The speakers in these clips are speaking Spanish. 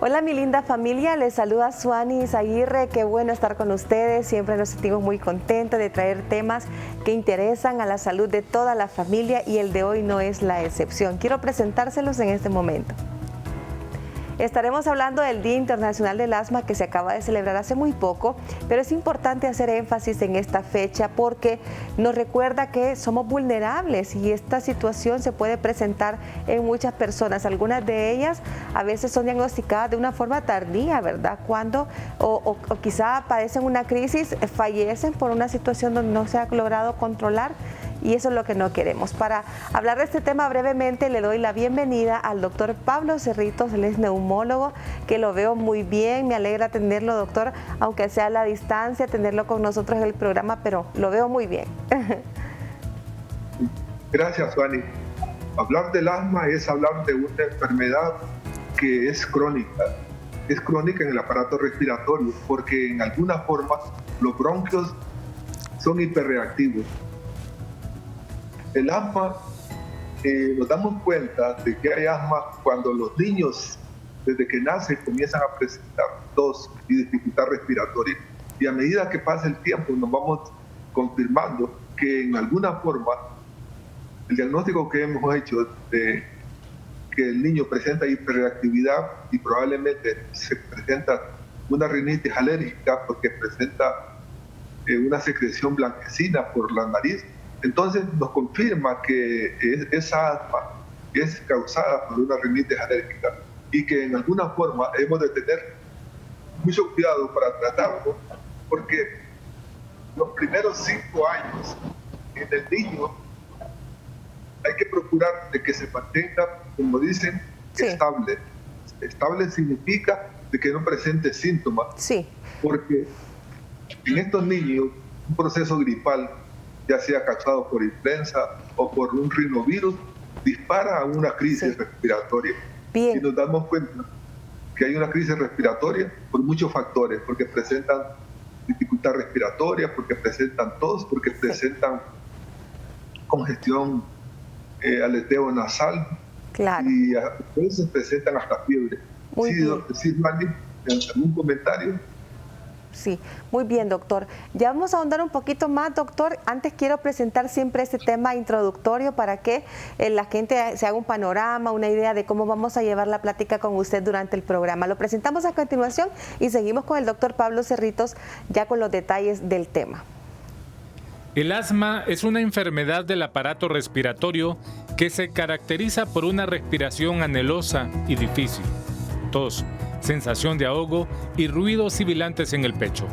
Hola mi linda familia, les saluda Suani Aguirre, qué bueno estar con ustedes, siempre nos sentimos muy contentos de traer temas que interesan a la salud de toda la familia y el de hoy no es la excepción. Quiero presentárselos en este momento. Estaremos hablando del Día Internacional del Asma que se acaba de celebrar hace muy poco, pero es importante hacer énfasis en esta fecha porque nos recuerda que somos vulnerables y esta situación se puede presentar en muchas personas. Algunas de ellas a veces son diagnosticadas de una forma tardía, ¿verdad? Cuando o quizá padecen una crisis, fallecen por una situación donde no se ha logrado controlar. Y eso es lo que no queremos. Para hablar de este tema brevemente le doy la bienvenida al doctor Pablo Cerritos, él es neumólogo, que lo veo muy bien, me alegra tenerlo, doctor, aunque sea a la distancia, tenerlo con nosotros en el programa, pero lo veo muy bien. Gracias, Suani. Hablar del asma es hablar de una enfermedad que es crónica en el aparato respiratorio, porque en alguna forma los bronquios son hiperreactivos. El asma, nos damos cuenta de que hay asma cuando los niños, desde que nacen, comienzan a presentar tos y dificultad respiratoria. Y a medida que pasa el tiempo, nos vamos confirmando que en alguna forma el diagnóstico que hemos hecho de que el niño presenta hiperreactividad y probablemente se presenta una rinitis alérgica porque presenta una secreción blanquecina por la nariz, entonces nos confirma que esa asma es causada por una rinitis alérgica y que en alguna forma hemos de tener mucho cuidado para tratarlo, porque los primeros 5 años en el niño hay que procurar de que se mantenga, como dicen, estable. Estable significa de que no presente síntomas, porque en estos niños un proceso gripal, ya sea causado por influenza o por un rinovirus, dispara a una crisis respiratoria. Y nos damos cuenta que hay una crisis respiratoria por muchos factores, porque presentan dificultad respiratoria, porque presentan tos, porque presentan congestión, aleteo nasal, y a veces presentan hasta fiebre. Sí, Manny, ¿algún comentario? Sí, muy bien, doctor. Ya vamos a ahondar un poquito más, doctor. Antes quiero presentar siempre este tema introductorio para que la gente se haga un panorama, una idea de cómo vamos a llevar la plática con usted durante el programa. Lo presentamos a continuación y seguimos con el doctor Pablo Cerritos ya con los detalles del tema. El asma es una enfermedad del aparato respiratorio que se caracteriza por una respiración anhelosa y difícil, tos, sensación de ahogo y ruidos sibilantes en el pecho.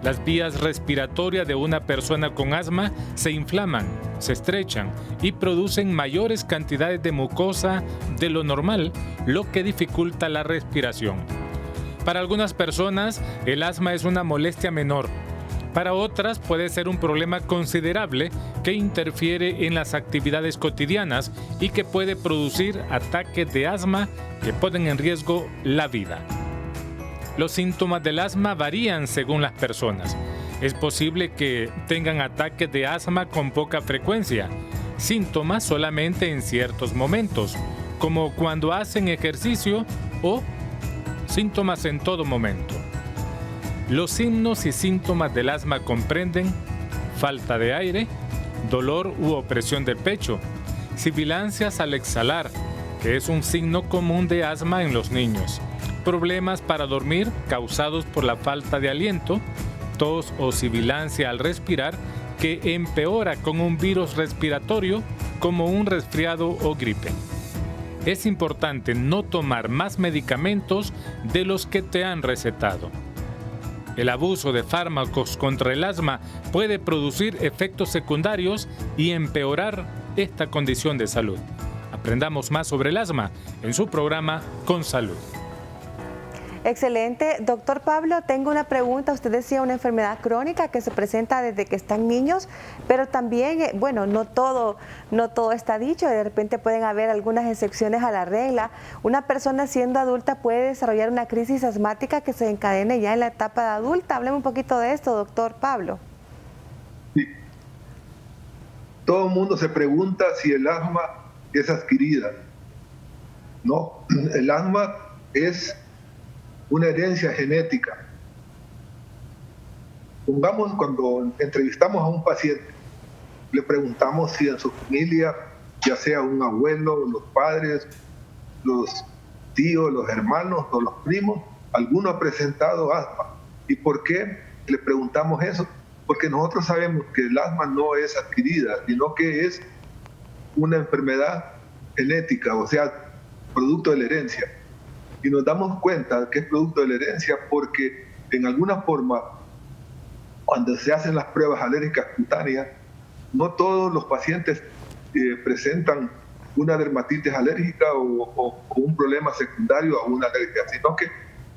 Las vías respiratorias de una persona con asma se inflaman, se estrechan y producen mayores cantidades de mucosa de lo normal, lo que dificulta la respiración. Para algunas personas, el asma es una molestia menor. Para otras puede ser un problema considerable que interfiere en las actividades cotidianas y que puede producir ataques de asma que ponen en riesgo la vida. Los síntomas del asma varían según las personas. Es posible que tengan ataques de asma con poca frecuencia, síntomas solamente en ciertos momentos, como cuando hacen ejercicio, o síntomas en todo momento. Los signos y síntomas del asma comprenden falta de aire, dolor u opresión del pecho, sibilancias al exhalar, que es un signo común de asma en los niños, problemas para dormir causados por la falta de aliento, tos o sibilancia al respirar, que empeora con un virus respiratorio como un resfriado o gripe. Es importante no tomar más medicamentos de los que te han recetado. El abuso de fármacos contra el asma puede producir efectos secundarios y empeorar esta condición de salud. Aprendamos más sobre el asma en su programa Con Salud. Excelente. Doctor Pablo, tengo una pregunta. Usted decía una enfermedad crónica que se presenta desde que están niños, pero también, bueno, no todo está dicho. De repente pueden haber algunas excepciones a la regla. Una persona siendo adulta puede desarrollar una crisis asmática que se encadene ya en la etapa de adulta. Hábleme un poquito de esto, doctor Pablo. Sí. Todo el mundo se pregunta si el asma es adquirida. No, el asma es una herencia genética. Pongamos, cuando entrevistamos a un paciente, le preguntamos si en su familia, ya sea un abuelo, los padres, los tíos, los hermanos o los primos, alguno ha presentado asma. ¿Y por qué le preguntamos eso? Porque nosotros sabemos que el asma no es adquirida, sino que es una enfermedad genética, o sea, producto de la herencia. Y nos damos cuenta que es producto de la herencia porque en alguna forma, cuando se hacen las pruebas alérgicas cutáneas, no todos los pacientes presentan una dermatitis alérgica o un problema secundario a una alergia, sino que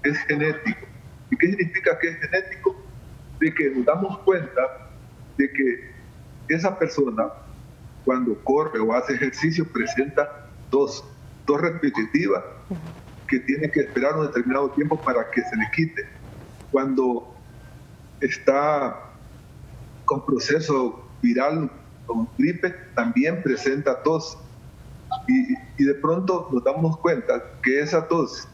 es genético. ¿Y qué significa que es genético? De que nos damos cuenta de que esa persona, cuando corre o hace ejercicio, presenta tos repetitiva que tiene que esperar un determinado tiempo para que se le quite. Cuando está con proceso viral o gripe, también presenta tos. Y de pronto nos damos cuenta que esa tos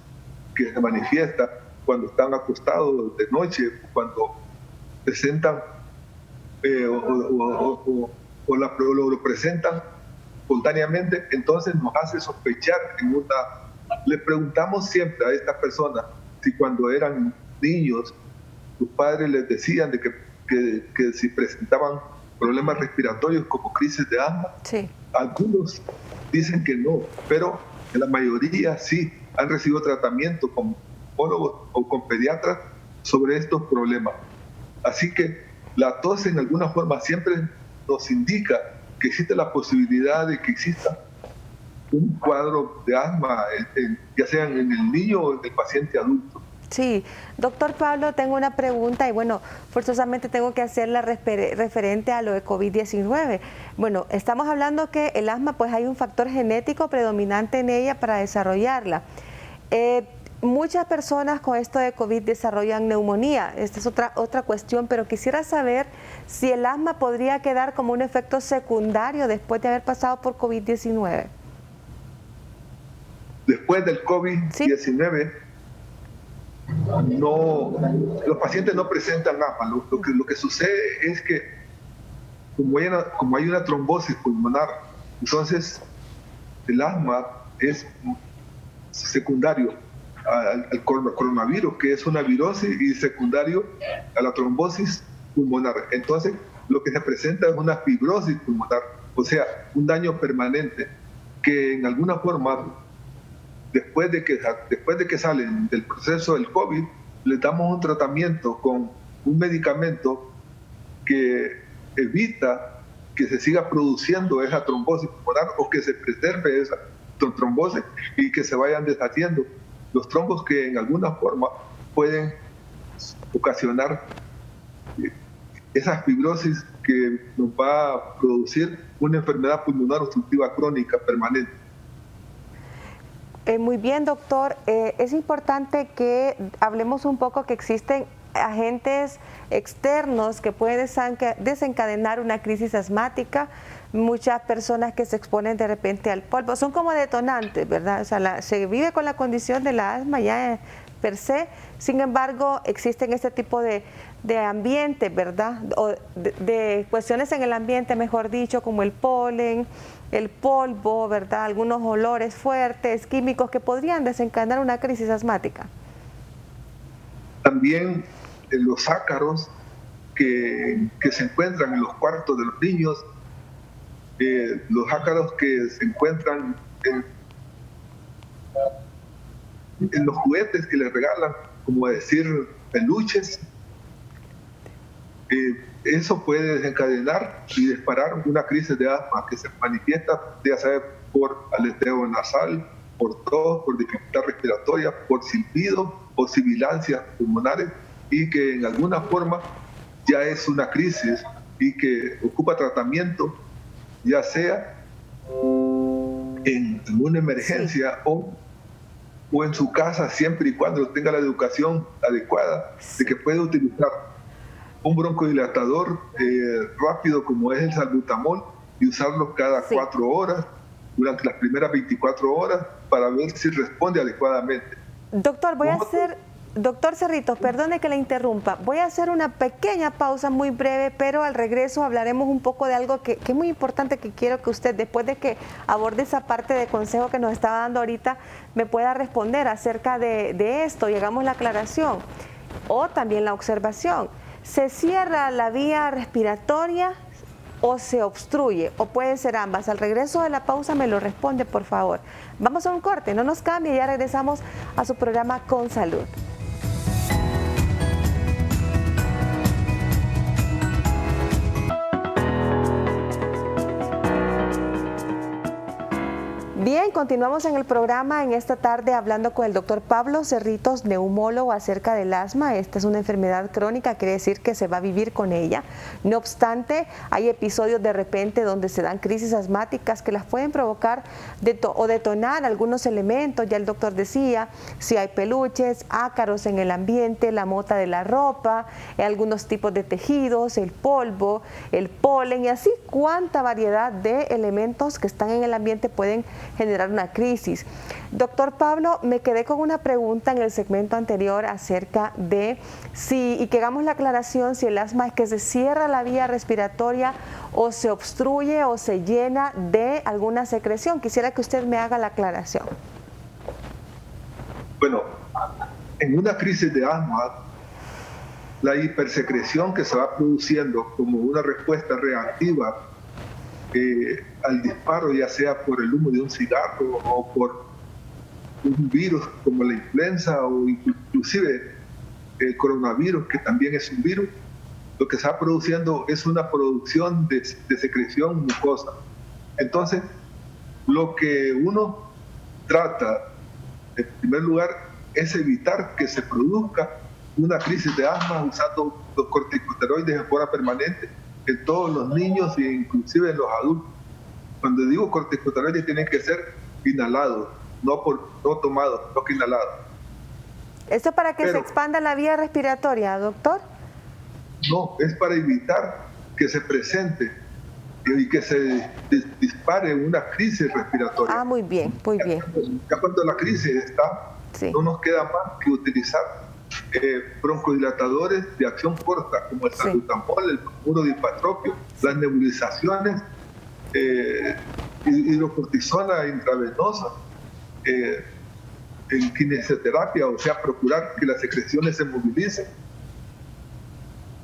que se manifiesta cuando están acostados de noche, cuando presentan lo presentan espontáneamente, entonces nos hace sospechar le preguntamos siempre a estas personas si cuando eran niños sus padres les decían de que si presentaban problemas respiratorios como crisis de asma. Sí. Algunos dicen que no, pero en la mayoría sí han recibido tratamiento con psicólogos o con pediatras sobre estos problemas. Así que la tos en alguna forma siempre nos indica que existe la posibilidad de que exista un cuadro de asma, ya sea en el niño o en el paciente adulto. Sí, doctor Pablo, tengo una pregunta y bueno, forzosamente tengo que hacerla referente a lo de COVID-19. Bueno, estamos hablando que el asma, pues hay un factor genético predominante en ella para desarrollarla. Muchas personas con esto de COVID desarrollan neumonía. Esta es otra cuestión, pero quisiera saber si el asma podría quedar como un efecto secundario después de haber pasado por COVID-19. Después del COVID-19, ¿sí? No, los pacientes no presentan asma. Lo que sucede es que como hay una trombosis pulmonar, entonces el asma es secundario al coronavirus, que es una virosis, y secundario a la trombosis pulmonar. Entonces lo que se presenta es una fibrosis pulmonar, o sea, un daño permanente que en alguna forma, después de que salen del proceso del COVID, les damos un tratamiento con un medicamento que evita que se siga produciendo esa trombosis pulmonar o que se preserve esa trombosis y que se vayan deshaciendo los trombos que en alguna forma pueden ocasionar esa fibrosis que nos va a producir una enfermedad pulmonar obstructiva crónica permanente. Muy bien, doctor. Es importante que hablemos un poco que existen agentes externos que pueden desencadenar una crisis asmática. Muchas personas que se exponen de repente al polvo son como detonantes, ¿verdad? O sea, se vive con la condición de la asma ya per se. Sin embargo, existen este tipo de ambiente, ¿verdad? O de cuestiones en el ambiente, mejor dicho, como el polen, el polvo, ¿verdad? Algunos olores fuertes, químicos que podrían desencadenar una crisis asmática. También los ácaros que se encuentran en los cuartos de los niños, los ácaros que se encuentran en los juguetes que les regalan, como decir peluches, eso puede desencadenar y disparar una crisis de asma que se manifiesta ya sea por aleteo nasal, por tos, por dificultad respiratoria, por silbido o sibilancias pulmonares, y que en alguna forma ya es una crisis y que ocupa tratamiento, ya sea en una emergencia o en su casa, siempre y cuando tenga la educación adecuada de que puede utilizar un broncodilatador rápido como es el salbutamol y usarlo cada 4 horas durante las primeras 24 horas para ver si responde adecuadamente. Doctor, voy a hacer Doctor Cerritos, perdone que le interrumpa. Voy a hacer una pequeña pausa muy breve, pero al regreso hablaremos un poco de algo que es muy importante, que quiero que usted, después de que aborde esa parte de consejo que nos estaba dando ahorita, me pueda responder acerca de esto y hagamos la aclaración o también la observación. ¿Se cierra la vía respiratoria o se obstruye? O pueden ser ambas. Al regreso de la pausa me lo responde, por favor. Vamos a un corte, no nos cambie, ya regresamos a su programa Con Salud. Bien, continuamos en el programa en esta tarde hablando con el doctor Pablo Cerritos, neumólogo, acerca del asma. Esta es una enfermedad crónica, quiere decir que se va a vivir con ella. No obstante, hay episodios de repente donde se dan crisis asmáticas que las pueden provocar o detonar algunos elementos. Ya el doctor decía, si hay peluches, ácaros en el ambiente, la mota de la ropa, algunos tipos de tejidos, el polvo, el polen y así cuánta variedad de elementos que están en el ambiente pueden generar una crisis. Doctor Pablo, me quedé con una pregunta en el segmento anterior acerca de y que hagamos la aclaración, si el asma es que se cierra la vía respiratoria o se obstruye o se llena de alguna secreción. Quisiera que usted me haga la aclaración. Bueno, en una crisis de asma, la hipersecreción que se va produciendo como una respuesta reactiva al disparo, ya sea por el humo de un cigarro o por un virus como la influenza o inclusive el coronavirus, que también es un virus, lo que se va produciendo es una producción de secreción mucosa. Entonces, lo que uno trata, en primer lugar, es evitar que se produzca una crisis de asma usando los corticosteroides en forma permanente en todos los niños e inclusive en los adultos. Cuando digo corticosteroides, tienen que ser inhalados, no tomados, no que inhalados. ¿Esto es para que se expanda la vía respiratoria, doctor? No, es para evitar que se presente y que se dispare una crisis respiratoria. Ah, muy bien, muy bien. Ya cuando la crisis está, sí, no nos queda más que utilizar broncodilatadores de acción corta, como el salbutamol, el bromuro dipatropio, las nebulizaciones, hidrocortisona intravenosa, en kinesioterapia, o sea, procurar que las secreciones se movilicen,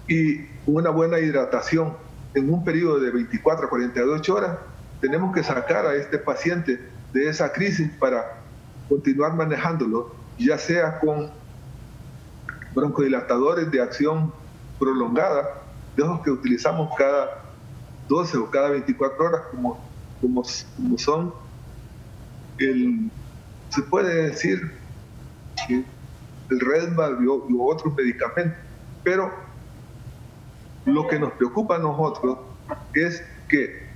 y una buena hidratación. En un periodo de 24 a 48 horas tenemos que sacar a este paciente de esa crisis para continuar manejándolo, ya sea con broncodilatadores de acción prolongada, de esos que utilizamos cada 12 o cada 24 horas, como son se puede decir el Redmar y otros medicamentos. Pero lo que nos preocupa a nosotros es que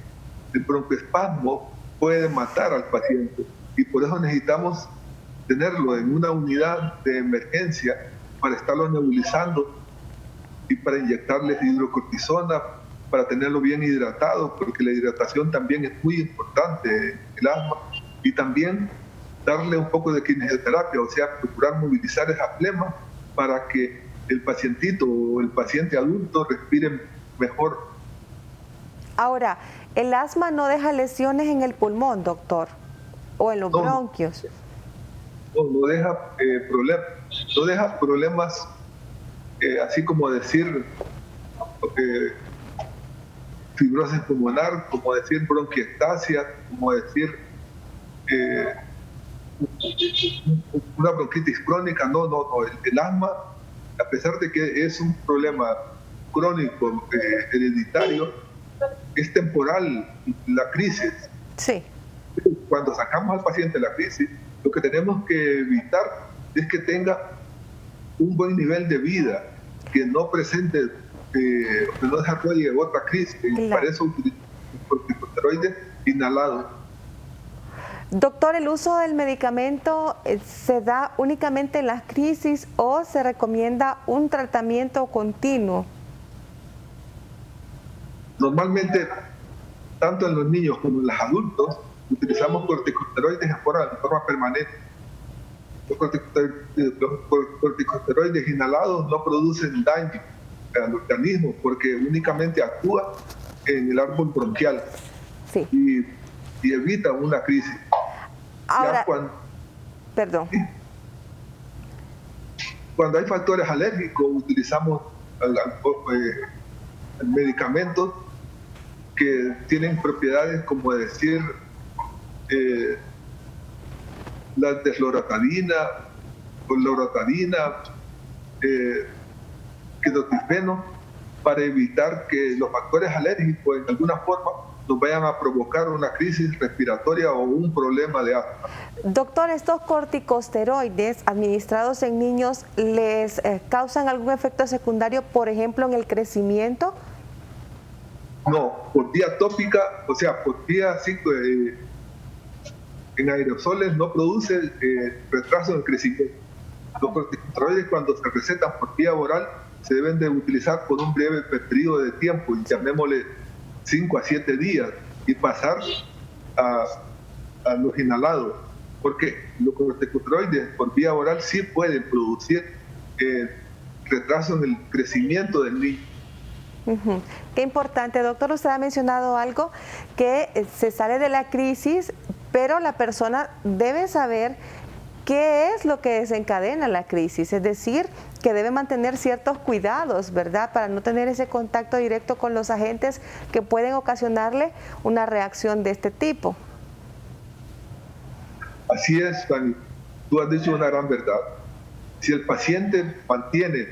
el broncoespasmo puede matar al paciente, y por eso necesitamos tenerlo en una unidad de emergencia para estarlo nebulizando y para inyectarle hidrocortisona, para tenerlo bien hidratado, porque la hidratación también es muy importante en el asma, y también darle un poco de kinesioterapia, o sea, procurar movilizar esa flema para que el pacientito o el paciente adulto respire mejor. Ahora, ¿el asma no deja lesiones en el pulmón, doctor? ¿O en los bronquios? No deja problemas. No deja problemas, así como decir fibrosis pulmonar, como decir bronquiectasia, como decir una bronquitis crónica. No. El asma, a pesar de que es un problema crónico, hereditario, es temporal la crisis. Sí. Cuando sacamos al paciente de la crisis, lo que tenemos que evitar es que tenga un buen nivel de vida, que no presente, que no desarrolle otra crisis. Claro. Para eso utilizamos corticosteroides inhalados. Doctor, ¿el uso del medicamento se da únicamente en las crisis o se recomienda un tratamiento continuo? Normalmente, tanto en los niños como en los adultos, utilizamos corticosteroides de forma permanente. Los corticosteroides inhalados no producen daño al organismo porque únicamente actúa en el árbol bronquial, sí, y evita una crisis. Ahora, perdón. Cuando hay factores alérgicos, utilizamos medicamentos que tienen propiedades como decir la desloratadina o loratadina, ketotifeno, para evitar que los factores alérgicos en alguna forma nos vayan a provocar una crisis respiratoria o un problema de asma. Doctor, ¿estos corticosteroides administrados en niños les causan algún efecto secundario, por ejemplo, en el crecimiento? No, por vía tópica, o sea, por vía en aerosoles no produce retraso en el crecimiento. Los corticosteroides, cuando se recetan por vía oral, se deben de utilizar por un breve periodo de tiempo, llamémosle 5 a 7 días, y pasar a los inhalados, porque los corticosteroides por vía oral sí pueden producir retraso en el crecimiento del niño. Qué importante, doctor. Usted ha mencionado algo, que se sale de la crisis, pero la persona debe saber qué es lo que desencadena la crisis, es decir, que debe mantener ciertos cuidados, ¿verdad?, para no tener ese contacto directo con los agentes que pueden ocasionarle una reacción de este tipo. Así es, Fanny. Tú has dicho una gran verdad. Si el paciente mantiene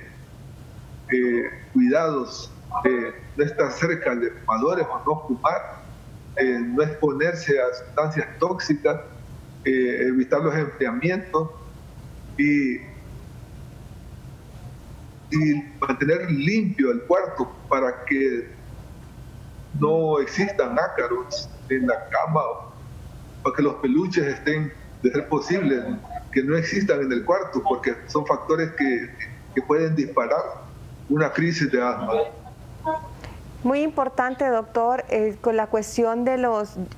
cuidados de no estar cerca de fumadores o no fumar, no exponerse a sustancias tóxicas, evitar los enfriamientos y mantener limpio el cuarto para que no existan ácaros en la cama, para que los peluches estén, de ser posible, que no existan en el cuarto, porque son factores que pueden disparar una crisis de asma. Muy importante, doctor, con la cuestión de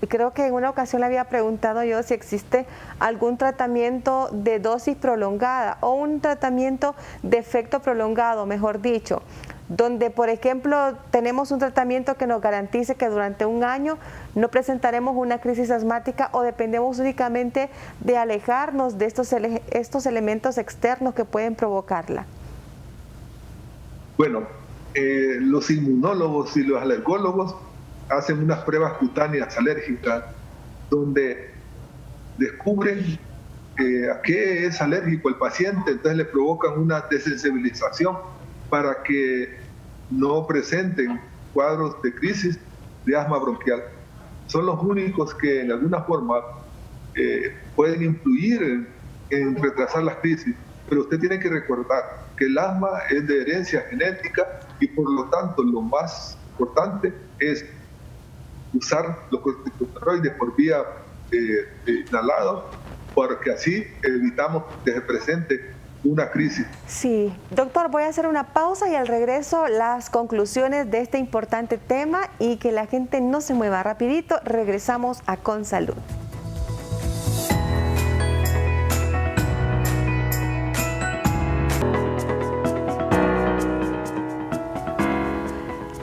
creo que en una ocasión le había preguntado yo si existe algún tratamiento de dosis prolongada o un tratamiento de efecto prolongado, mejor dicho, donde, por ejemplo, tenemos un tratamiento que nos garantice que durante un año no presentaremos una crisis asmática o dependemos únicamente de alejarnos de estos elementos externos que pueden provocarla. Bueno, los inmunólogos y los alergólogos hacen unas pruebas cutáneas alérgicas donde descubren a qué es alérgico el paciente, entonces le provocan una desensibilización para que no presenten cuadros de crisis de asma bronquial. Son los únicos que en alguna forma pueden influir en retrasar las crisis, pero usted tiene que recordar que el asma es de herencia genética y por lo tanto lo más importante es usar los corticosteroides por vía inhalada, porque así evitamos que se presente una crisis. Sí, doctor, voy a hacer una pausa y al regreso las conclusiones de este importante tema, y que la gente no se mueva. Rapidito, regresamos a Con Salud.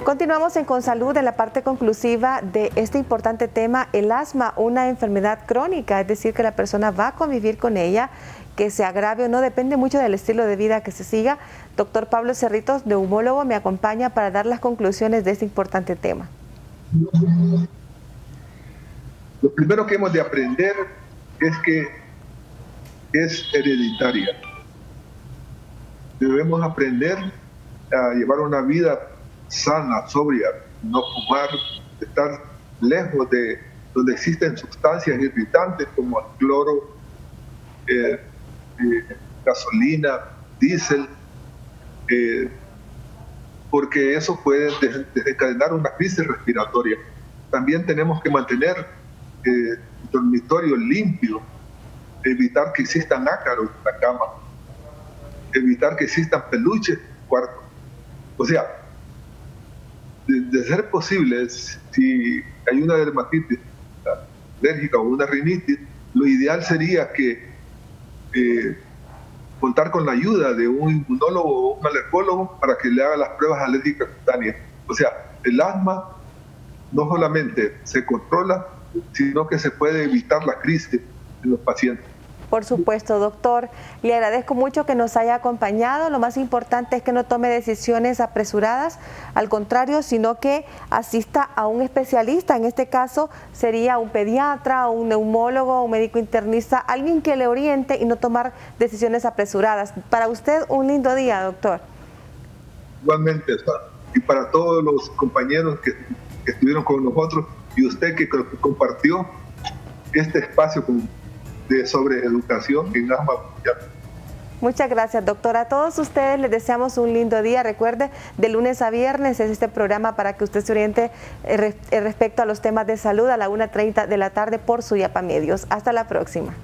Continuamos en Con Salud, en la parte conclusiva de este importante tema, el asma, una enfermedad crónica, es decir, que la persona va a convivir con ella, que se agrave o no, depende mucho del estilo de vida que se siga. Doctor Pablo Cerritos, neumólogo, me acompaña para dar las conclusiones de este importante tema. Lo primero que hemos de aprender es que es hereditaria. Debemos aprender a llevar una vida sana, sobria, no fumar, estar lejos de donde existen sustancias irritantes como el cloro, gasolina, diésel, porque eso puede desencadenar una crisis respiratoria. También tenemos que mantener el dormitorio limpio, evitar que existan ácaros en la cama, evitar que existan peluches en el cuarto. O sea, de ser posible, si hay una dermatitis alérgica o una rinitis, lo ideal sería que contar con la ayuda de un inmunólogo o un alergólogo para que le haga las pruebas alérgicas cutáneas. O sea, el asma no solamente se controla, sino que se puede evitar la crisis en los pacientes. Por supuesto, doctor. Le agradezco mucho que nos haya acompañado. Lo más importante es que no tome decisiones apresuradas, al contrario, sino que asista a un especialista. En este caso sería un pediatra, un neumólogo, un médico internista, alguien que le oriente y no tomar decisiones apresuradas. Para usted, un lindo día, doctor. Igualmente, y para todos los compañeros que estuvieron con nosotros y usted que compartió este espacio sobre educación en asma mundial. Muchas gracias, doctor. A todos ustedes les deseamos un lindo día. Recuerde, de lunes a viernes es este programa para que usted se oriente respecto a los temas de salud a la 1:30 de la tarde por Suyapa Medios. Hasta la próxima.